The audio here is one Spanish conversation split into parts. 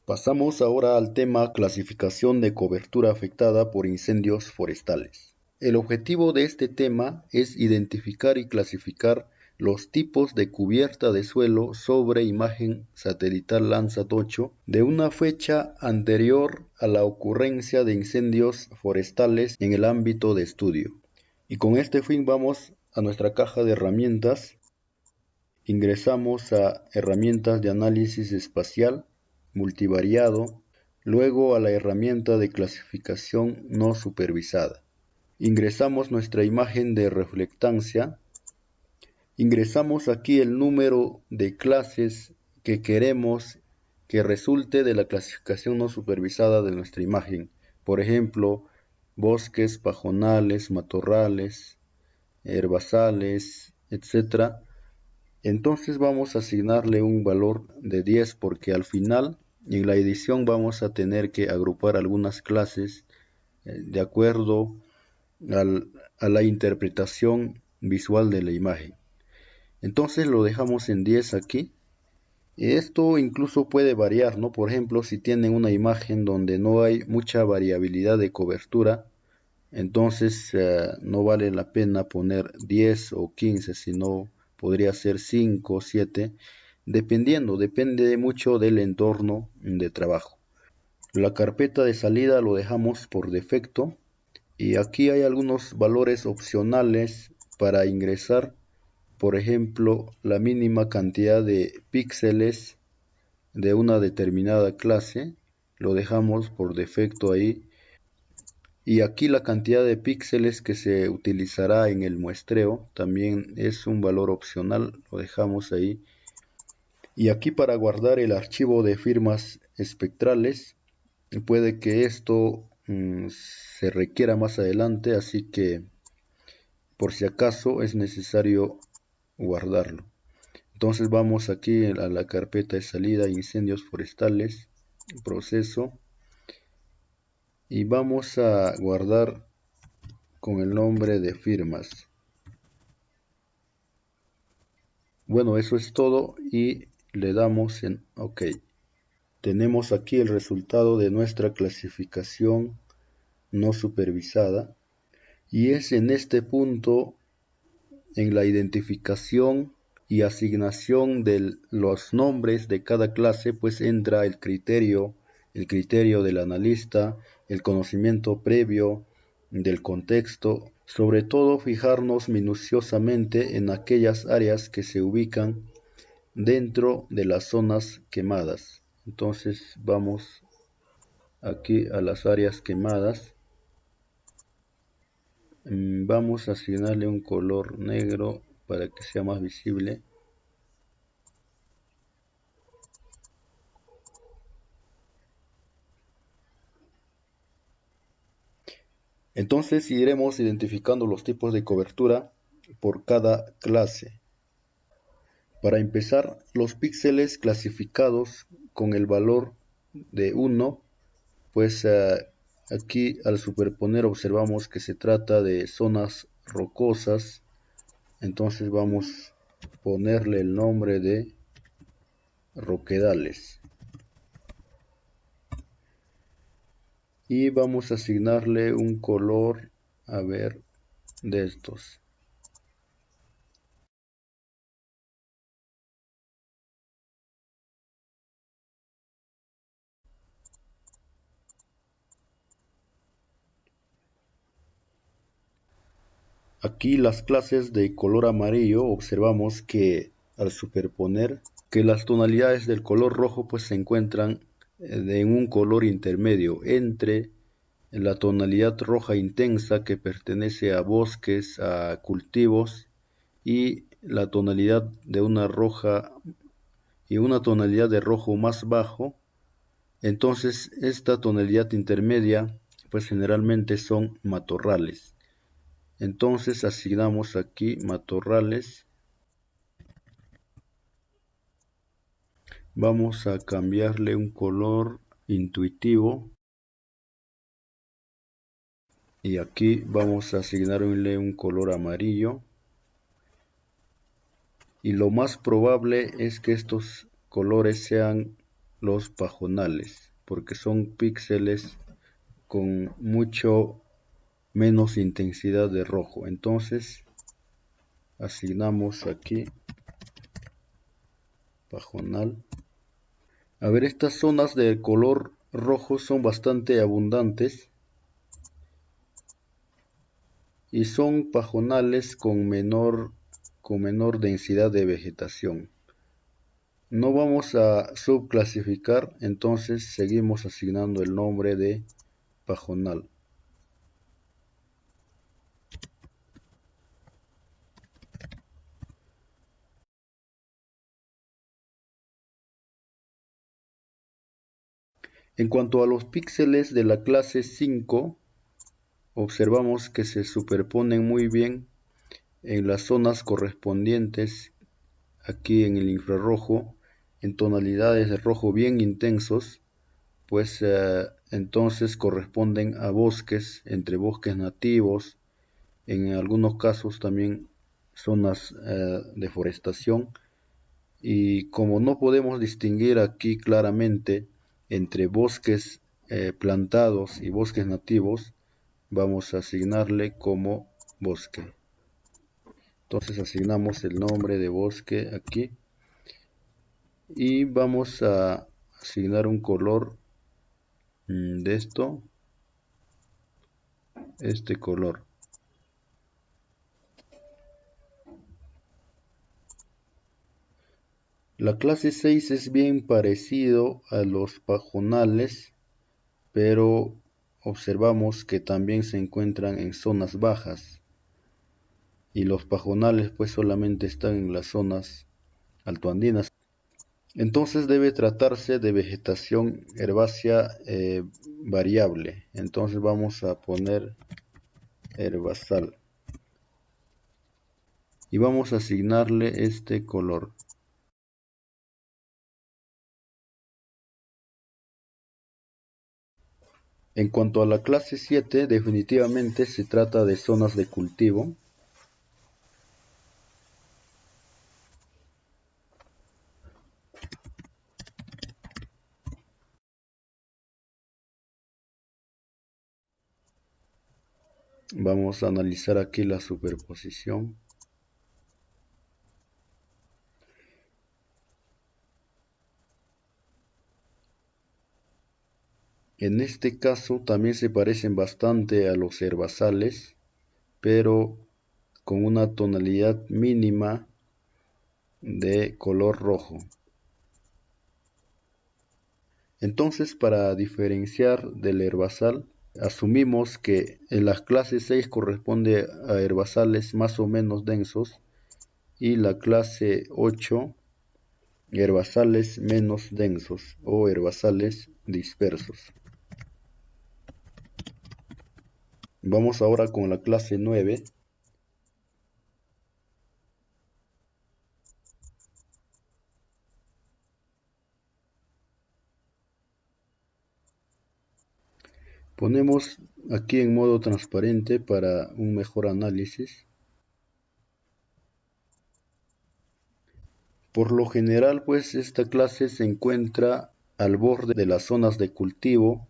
Pasamos ahora al tema clasificación de cobertura afectada por incendios forestales. El objetivo de este tema es identificar y clasificar los tipos de cubierta de suelo sobre imagen satelital Landsat 8 de una fecha anterior a la ocurrencia de incendios forestales en el ámbito de estudio. Y con este fin vamos a nuestra caja de herramientas, ingresamos a herramientas de análisis espacial, multivariado, luego a la herramienta de clasificación no supervisada. Ingresamos nuestra imagen de reflectancia, ingresamos aquí el número de clases que queremos que resulte de la clasificación no supervisada de nuestra imagen. Por ejemplo, bosques, pajonales, matorrales, herbazales, etc. Entonces vamos a asignarle un valor de 10 porque al final en la edición vamos a tener que agrupar algunas clases de acuerdo a la interpretación visual de la imagen. Entonces lo dejamos en 10 aquí. Esto incluso puede variar, ¿no? Por ejemplo, si tienen una imagen donde no hay mucha variabilidad de cobertura, entonces no vale la pena poner 10 o 15, sino podría ser 5 o 7, depende mucho del entorno de trabajo. La carpeta de salida lo dejamos por defecto y aquí hay algunos valores opcionales para ingresar. Por ejemplo, la mínima cantidad de píxeles de una determinada clase, lo dejamos por defecto ahí. Y aquí la cantidad de píxeles que se utilizará en el muestreo también es un valor opcional, lo dejamos ahí. Y aquí para guardar el archivo de firmas espectrales, puede que esto se requiera más adelante, así que por si acaso es necesario guardarlo. Entonces vamos aquí a la carpeta de salida, incendios forestales, proceso, y vamos a guardar con el nombre de firmas. Bueno, eso es todo y le damos en OK. Tenemos aquí el resultado de nuestra clasificación no supervisada y es en este punto, en la identificación y asignación de los nombres de cada clase, pues entra el criterio del analista, el conocimiento previo del contexto, sobre todo fijarnos minuciosamente en aquellas áreas que se ubican dentro de las zonas quemadas. Entonces vamos aquí a las áreas quemadas. Vamos a asignarle un color negro para que sea más visible. Entonces iremos identificando los tipos de cobertura por cada clase. Para empezar, los píxeles clasificados con el valor de 1, pues aquí al superponer observamos que se trata de zonas rocosas. Entonces vamos a ponerle el nombre de roquedales. Y vamos a asignarle un color, a ver, de estos. Aquí las clases de color amarillo observamos que al superponer que las tonalidades del color rojo pues se encuentran en un color intermedio entre la tonalidad roja intensa que pertenece a bosques, a cultivos, y la tonalidad de una roja y una tonalidad de rojo más bajo. Entonces esta tonalidad intermedia pues generalmente son matorrales. Entonces asignamos aquí matorrales. Vamos a cambiarle un color intuitivo. Y aquí vamos a asignarle un color amarillo. Y lo más probable es que estos colores sean los pajonales, porque son píxeles con mucho menos intensidad de rojo. Entonces asignamos aquí pajonal. A ver, estas zonas de color rojo son bastante abundantes y son pajonales con menor densidad de vegetación. No vamos a subclasificar, entonces seguimos asignando el nombre de pajonal. En cuanto a los píxeles de la clase 5, observamos que se superponen muy bien en las zonas correspondientes aquí en el infrarrojo, en tonalidades de rojo bien intensos, pues entonces corresponden a bosques, entre bosques nativos, en algunos casos también zonas de forestación. Y como no podemos distinguir aquí claramente entre bosques plantados y bosques nativos, vamos a asignarle como bosque. Entonces asignamos el nombre de bosque aquí y vamos a asignar un color de este color. La clase 6 es bien parecido a los pajonales, pero observamos que también se encuentran en zonas bajas y los pajonales pues solamente están en las zonas altoandinas. Entonces debe tratarse de vegetación herbácea variable. Entonces vamos a poner herbazal y vamos a asignarle este color. En cuanto a la clase 7, definitivamente se trata de zonas de cultivo. Vamos a analizar aquí la superposición. En este caso también se parecen bastante a los herbazales, pero con una tonalidad mínima de color rojo. Entonces, para diferenciar del herbazal, asumimos que en la clase 6 corresponde a herbazales más o menos densos y la clase 8 herbazales menos densos o herbazales dispersos. Vamos ahora con la clase 9. Ponemos aquí en modo transparente para un mejor análisis. Por lo general, pues esta clase se encuentra al borde de las zonas de cultivo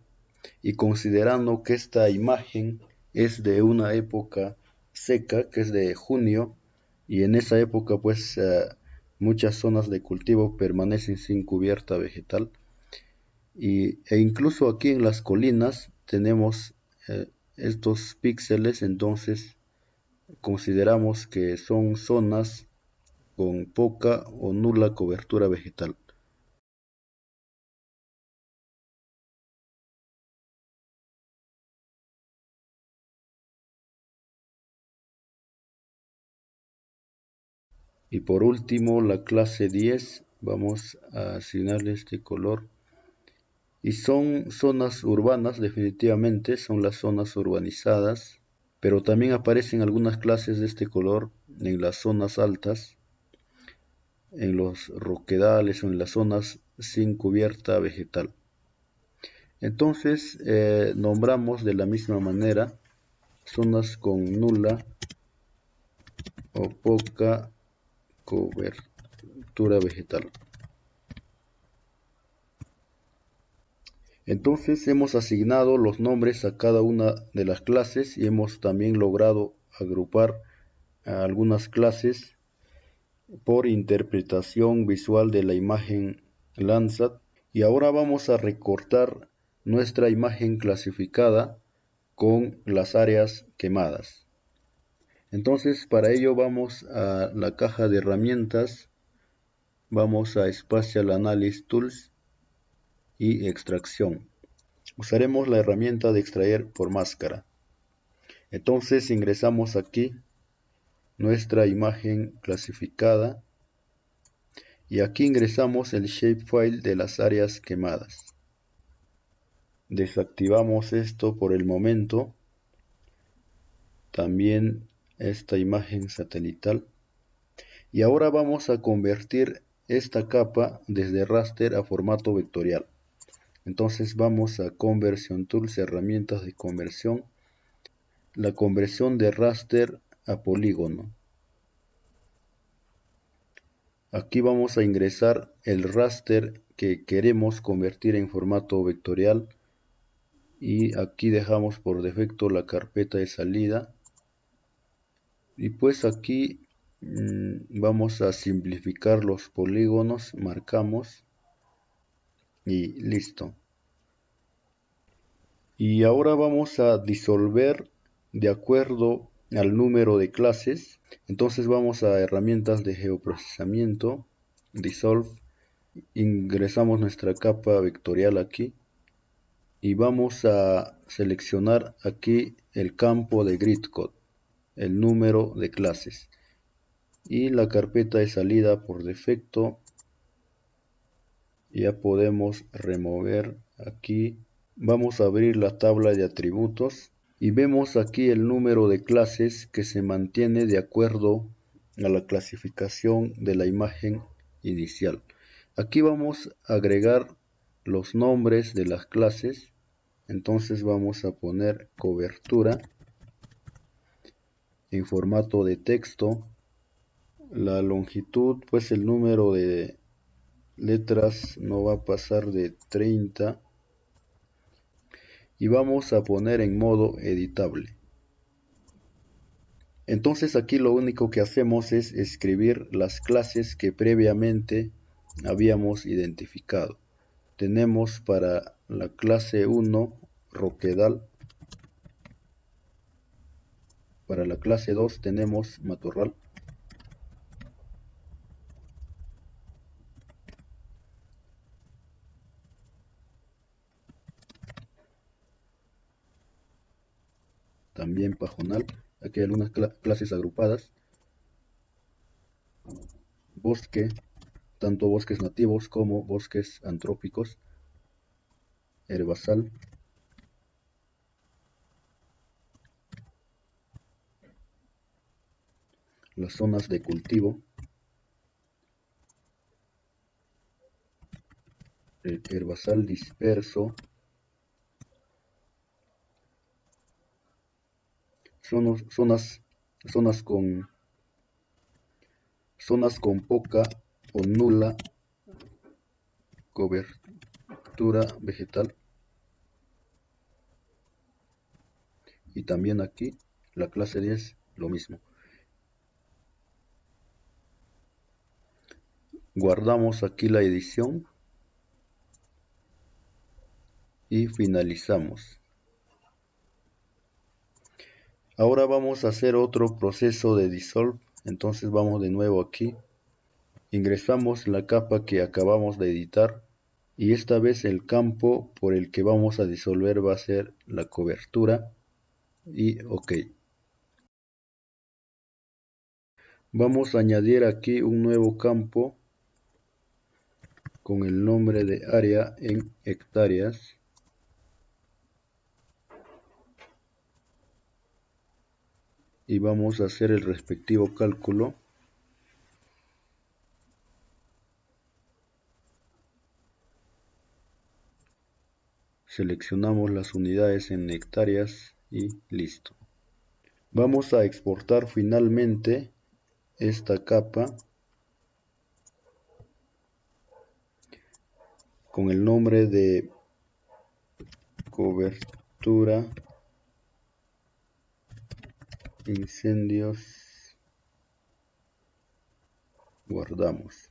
y considerando que esta imagen es de una época seca, que es de junio, y en esa época pues muchas zonas de cultivo permanecen sin cubierta vegetal, e incluso aquí en las colinas tenemos estos píxeles, entonces consideramos que son zonas con poca o nula cobertura vegetal. Y por último, la clase 10, vamos a asignarle este color. Y son zonas urbanas, definitivamente, son las zonas urbanizadas, pero también aparecen algunas clases de este color en las zonas altas, en los roquedales o en las zonas sin cubierta vegetal. Entonces, nombramos de la misma manera zonas con nula o poca cobertura vegetal. Entonces hemos asignado los nombres a cada una de las clases y hemos también logrado agrupar a algunas clases por interpretación visual de la imagen Landsat. Y ahora vamos a recortar nuestra imagen clasificada con las áreas quemadas. Entonces para ello vamos a la caja de herramientas, vamos a Spatial Analysis Tools y extracción. Usaremos la herramienta de extraer por máscara. Entonces ingresamos aquí nuestra imagen clasificada y aquí ingresamos el shapefile de las áreas quemadas. Desactivamos esto por el momento. También esta imagen satelital. Y ahora vamos a convertir esta capa desde raster a formato vectorial. Entonces vamos a Conversion Tools, herramientas de conversión. La conversión de raster a polígono. Aquí vamos a ingresar el raster que queremos convertir en formato vectorial. Y aquí dejamos por defecto la carpeta de salida. Y pues aquí vamos a simplificar los polígonos, marcamos y listo. Y ahora vamos a disolver de acuerdo al número de clases. Entonces vamos a herramientas de geoprocesamiento, Dissolve, ingresamos nuestra capa vectorial aquí y vamos a seleccionar aquí el campo de gridcode, el número de clases y la carpeta de salida por defecto. Ya podemos remover aquí. Vamos a abrir la tabla de atributos y vemos aquí el número de clases que se mantiene de acuerdo a la clasificación de la imagen inicial. Aquí vamos a agregar los nombres de las clases. Entonces vamos a poner cobertura en formato de texto. La longitud, pues el número de letras no va a pasar de 30. Y vamos a poner en modo editable. Entonces aquí lo único que hacemos es escribir las clases que previamente habíamos identificado. Tenemos para la clase 1 Roquedal. Para la clase 2 tenemos Matorral. También Pajonal. Aquí hay algunas clases agrupadas. Bosque, tanto bosques nativos como bosques antrópicos. Herbazal. Las zonas de cultivo. El herbazal disperso. Zonas con poca o nula cobertura vegetal. Y también aquí la clase 10 lo mismo. Guardamos aquí la edición y finalizamos. Ahora vamos a hacer otro proceso de dissolve. Entonces vamos de nuevo aquí. Ingresamos la capa que acabamos de editar. Y esta vez el campo por el que vamos a disolver va a ser la cobertura. Y OK. Vamos a añadir aquí un nuevo campo con el nombre de área en hectáreas. Y vamos a hacer el respectivo cálculo. Seleccionamos las unidades en hectáreas y listo. Vamos a exportar finalmente esta capa con el nombre de cobertura, incendios, guardamos.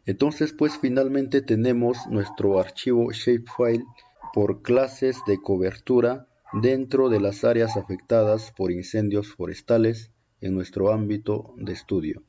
Entonces, pues finalmente tenemos nuestro archivo shapefile por clases de cobertura dentro de las áreas afectadas por incendios forestales en nuestro ámbito de estudio.